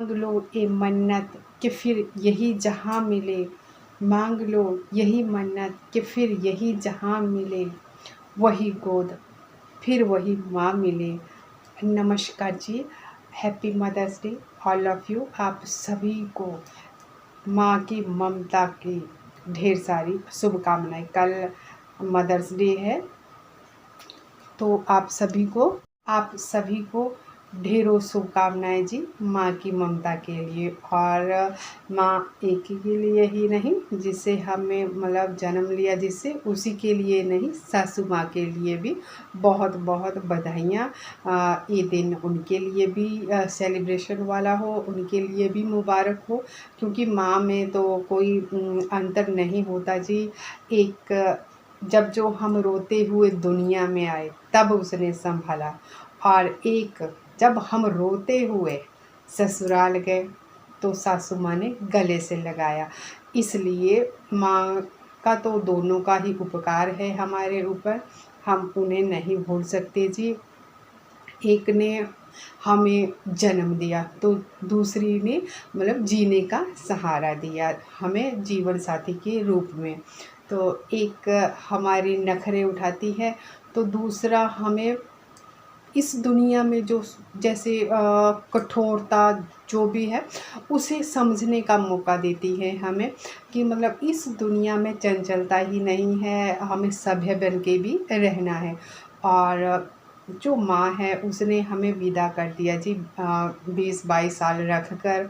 मांग लो ये मन्नत कि फिर यही जहां मिले, मांग लो यही मन्नत कि फिर यही जहां मिले, वही गोद फिर वही माँ मिले। नमस्कार जी, happy mother's day all of you. आप सभी को माँ की ममता की ढेर सारी शुभकामनाएं। कल मदर्स डे है, तो आप सभी को ढेरों शुभकामनाएं जी, माँ की ममता के लिए। और माँ एक ही के लिए ही नहीं, जिसे हमें मतलब जन्म लिया जिससे, उसी के लिए नहीं, सासू माँ के लिए भी बहुत बहुत बधाइयाँ। ये दिन उनके लिए भी सेलिब्रेशन वाला हो, उनके लिए भी मुबारक हो, क्योंकि माँ में तो कोई अंतर नहीं होता जी। एक जब जो हम रोते हुए दुनिया में आए तब उसने संभाला, और एक जब हम रोते हुए ससुराल गए तो सासू माँ ने गले से लगाया। इसलिए माँ का तो दोनों का ही उपकार है हमारे ऊपर, हम उन्हें नहीं भूल सकते जी। एक ने हमें जन्म दिया तो दूसरी ने मतलब जीने का सहारा दिया हमें जीवन साथी के रूप में। तो एक हमारी नखरे उठाती है तो दूसरा हमें इस दुनिया में जो जैसे कठोरता जो भी है उसे समझने का मौका देती है हमें, कि मतलब इस दुनिया में चंचलता ही नहीं है, हमें सभ्य बन के भी रहना है। और जो माँ है उसने हमें विदा कर दिया जी 20-22 साल रख कर,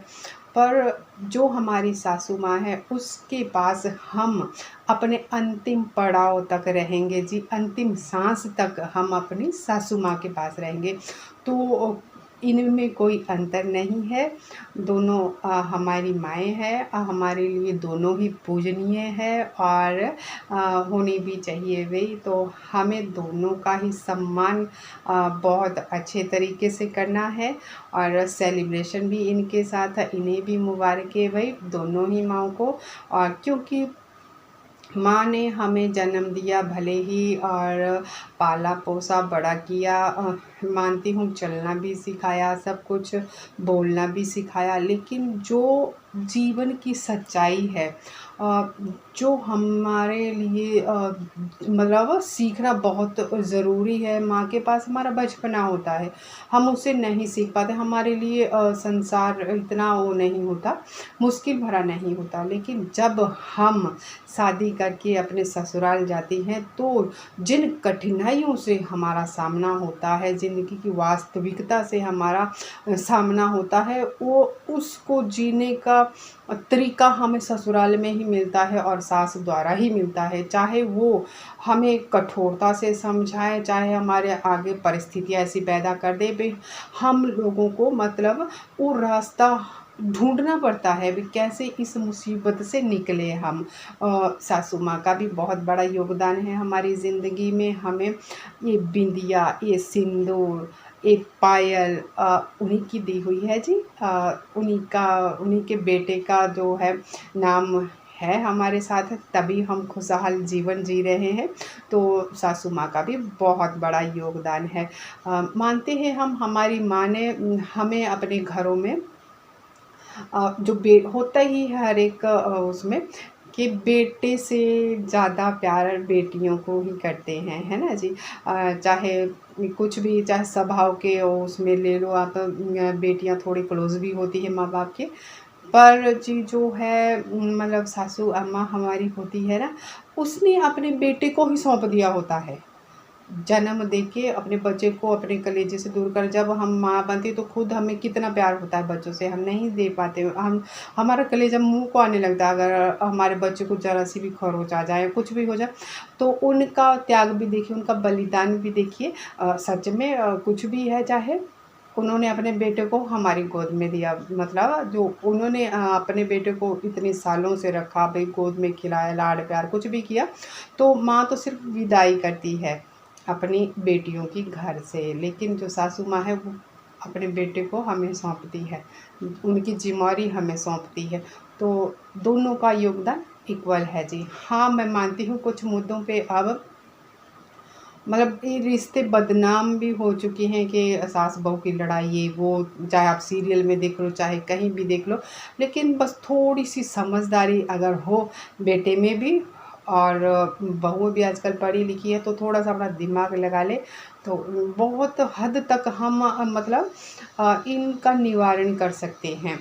पर जो हमारी सासू माँ है उसके पास हम अपने अंतिम पड़ाव तक रहेंगे जी, अंतिम सांस तक हम अपनी सासू माँ के पास रहेंगे। तो इनमें कोई अंतर नहीं है, दोनों हमारी माएँ हैं, हमारे लिए दोनों ही पूजनीय है और होनी भी चाहिए भाई। तो हमें दोनों का ही सम्मान बहुत अच्छे तरीके से करना है, और सेलिब्रेशन भी इनके साथ है, इन्हें भी मुबारक है भाई, दोनों ही माँ को। और क्योंकि माँ ने हमें जन्म दिया भले ही, और पाला पोसा बड़ा किया, मानती हूँ चलना भी सिखाया, सब कुछ बोलना भी सिखाया, लेकिन जो जीवन की सच्चाई है जो हमारे लिए मतलब सीखना बहुत ज़रूरी है। माँ के पास हमारा बचपना होता है, हम उसे नहीं सीख पाते, हमारे लिए संसार इतना वो नहीं होता, मुश्किल भरा नहीं होता। लेकिन जब हम शादी करके अपने ससुराल जाती हैं तो जिन कठिनाइयों से हमारा सामना होता है, ज़िंदगी की वास्तविकता से हमारा सामना होता है, वो उसको जीने का तरीका हमें ससुराल में ही मिलता है और सास द्वारा ही मिलता है। चाहे वो हमें कठोरता से समझाए, चाहे हमारे आगे परिस्थितियाँ ऐसी पैदा कर दे भी, हम लोगों को मतलब वो रास्ता ढूंढना पड़ता है भी, कैसे इस मुसीबत से निकले हम। सासू माँ का भी बहुत बड़ा योगदान है हमारी ज़िंदगी में। हमें ये बिंदिया, ये सिंदूर, एक पायल उन्हीं की दी हुई है जी। उन्हीं के बेटे का जो है नाम है हमारे साथ, तभी हम खुशहाल जीवन जी रहे हैं। तो सासू माँ का भी बहुत बड़ा योगदान है। मानते हैं हम, हमारी माँ ने हमें अपने घरों में जो होता ही है हर एक उसमें, कि बेटे से ज़्यादा प्यार बेटियों को ही करते हैं, है ना जी। चाहे कुछ भी, चाहे स्वभाव के उसमें ले लो आप, बेटियां थोड़ी क्लोज भी होती है माँ बाप के, पर जी जो है मतलब सासू अम्मा हमारी होती है ना, उसने अपने बेटे को ही सौंप दिया होता है जन्म देके अपने बच्चे को अपने कलेजे से दूर कर। जब हम माँ बनती तो खुद हमें कितना प्यार होता है बच्चों से, हम नहीं दे पाते, हम हमारा कलेजा मुंह को आने लगता है अगर हमारे बच्चे को ज़रा सी भी खरोच आ जाए, कुछ भी हो जाए। तो उनका त्याग भी देखिए, उनका बलिदान भी देखिए। सच में कुछ भी है, चाहे उन्होंने अपने बेटे को हमारी गोद में दिया, मतलब जो उन्होंने अपने बेटे को इतने सालों से रखा भाई, गोद में खिलाया, लाड प्यार कुछ भी किया। तो माँ तो सिर्फ विदाई करती है अपनी बेटियों की घर से, लेकिन जो सासू माँ है वो अपने बेटे को हमें सौंपती है, उनकी जिम्मेवारी हमें सौंपती है। तो दोनों का योगदान इक्वल है जी। हाँ, मैं मानती हूँ कुछ मुद्दों पे अब मतलब ये रिश्ते बदनाम भी हो चुके हैं कि सास बहू की लड़ाई ये वो, चाहे आप सीरियल में देख लो चाहे कहीं भी देख लो। लेकिन बस थोड़ी सी समझदारी अगर हो बेटे में भी, और बहू भी आजकल पढ़ी लिखी है तो थोड़ा सा अपना दिमाग लगा ले तो बहुत हद तक हम मतलब इनका निवारण कर सकते हैं।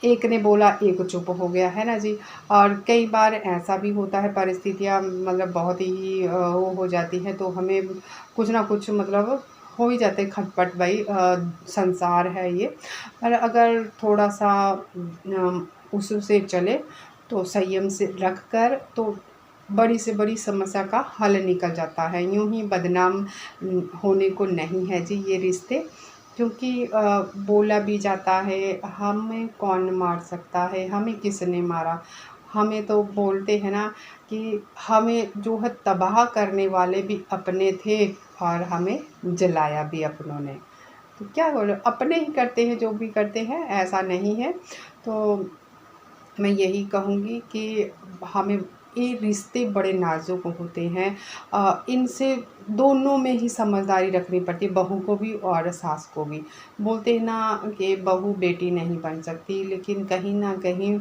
एक ने बोला एक चुप हो गया, है ना जी। और कई बार ऐसा भी होता है, परिस्थितियाँ मतलब बहुत ही वो हो जाती हैं तो हमें कुछ ना कुछ मतलब हो ही जाते हैं खटपट, भाई संसार है ये। पर अगर थोड़ा सा उससे चले तो संयम से रख कर तो बड़ी से बड़ी समस्या का हल निकल जाता है। यूं ही बदनाम होने को नहीं है जी ये रिश्ते, क्योंकि बोला भी जाता है हमें कौन मार सकता है, हमें किसने मारा। हमें तो बोलते हैं ना कि हमें जो है तबाह करने वाले भी अपने थे और हमें जलाया भी अपनों ने। तो क्या बोलो, अपने ही करते हैं जो भी करते हैं, ऐसा नहीं है। तो मैं यही कहूँगी कि हमें ये रिश्ते बड़े नाजुक होते हैं। इनसे दोनों में ही समझदारी रखनी पड़ती है, बहू को भी और सास को भी। बोलते हैं ना कि बहू बेटी नहीं बन सकती, लेकिन कहीं ना कहीं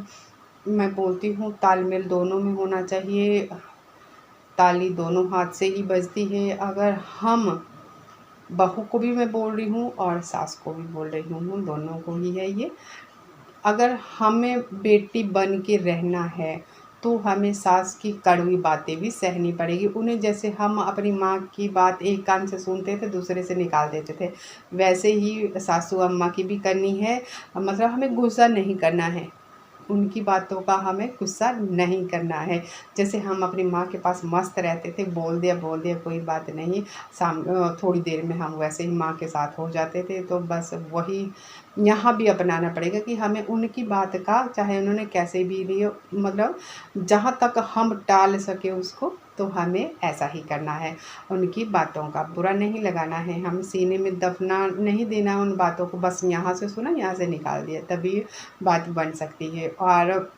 मैं बोलती हूँ तालमेल दोनों में होना चाहिए। ताली दोनों हाथ से ही बजती है। अगर हम, बहू को भी मैं बोल रही हूँ और सास को भी बोल रही हूँ, दोनों को ही है ये। अगर हमें बेटी बन के रहना है तो हमें सास की कड़वी बातें भी सहनी पड़ेगी। उन्हें जैसे हम अपनी माँ की बात एक कान से सुनते थे दूसरे से निकाल देते थे, वैसे ही सासू अम्मा की भी करनी है। मतलब हमें गुस्सा नहीं करना है, उनकी बातों का हमें गुस्सा नहीं करना है। जैसे हम अपनी माँ के पास मस्त रहते थे, बोल दिया कोई बात नहीं, थोड़ी देर में हम वैसे ही माँ के साथ हो जाते थे। तो बस वही यहाँ भी अपनाना पड़ेगा कि हमें उनकी बात का, चाहे उन्होंने कैसे भी लियो, मतलब जहाँ तक हम टाल सके उसको तो हमें ऐसा ही करना है। उनकी बातों का बुरा नहीं लगाना है, हम सीने में दफना नहीं देना उन बातों को। बस यहाँ से सुना यहाँ से निकाल दिया, तभी बात बन सकती है। और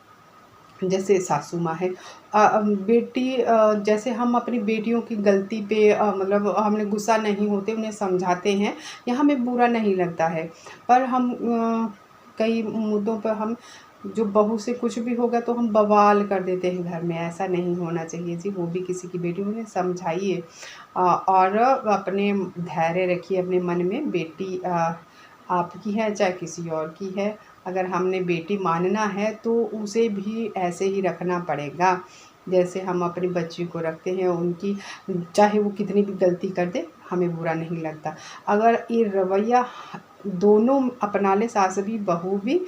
जैसे सासू माँ है, बेटी, जैसे हम अपनी बेटियों की गलती पे मतलब हमने गुस्सा नहीं होते, उन्हें समझाते हैं या हमें बुरा नहीं लगता है। पर हम कई मुद्दों पर हम, जो बहू से कुछ भी होगा तो हम बवाल कर देते हैं घर में, ऐसा नहीं होना चाहिए जी। वो भी किसी की बेटी, उन्हें समझाइए और अपने धैर्य रखिए अपने मन में। बेटी आपकी है चाहे किसी और की है, अगर हमने बेटी मानना है तो उसे भी ऐसे ही रखना पड़ेगा जैसे हम अपनी बच्ची को रखते हैं। उनकी चाहे वो कितनी भी गलती कर दे हमें बुरा नहीं लगता। अगर ये रवैया दोनों अपना ले, सास भी बहू भी,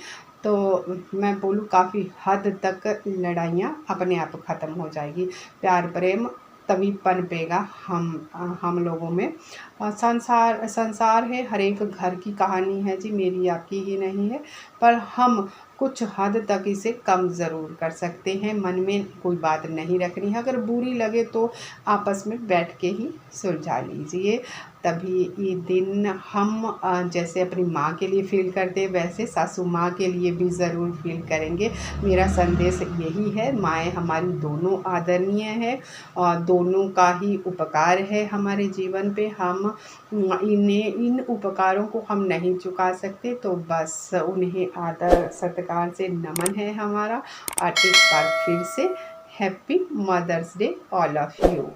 तो मैं बोलूँ काफ़ी हद तक लड़ाइयाँ अपने आप ख़त्म हो जाएगी। प्यार प्रेम तभी पनपेगा हम लोगों में। संसार संसार है, हर एक घर की कहानी है जी, मेरी आपकी ही नहीं है। पर हम कुछ हद तक इसे कम ज़रूर कर सकते हैं। मन में कोई बात नहीं रखनी है, अगर बुरी लगे तो आपस में बैठ के ही सुलझा लीजिए। तभी ये दिन हम जैसे अपनी माँ के लिए फ़ील करते हैं वैसे सासू माँ के लिए भी ज़रूर फ़ील करेंगे। मेरा संदेश यही है, माएँ हमारी दोनों आदरणीय है और दोनों का ही उपकार है हमारे जीवन पे। हम इन उपकारों को हम नहीं चुका सकते, तो बस उन्हें आदर सत्कार से नमन है हमारा। और एक बार फिर से happy mother's day all of you.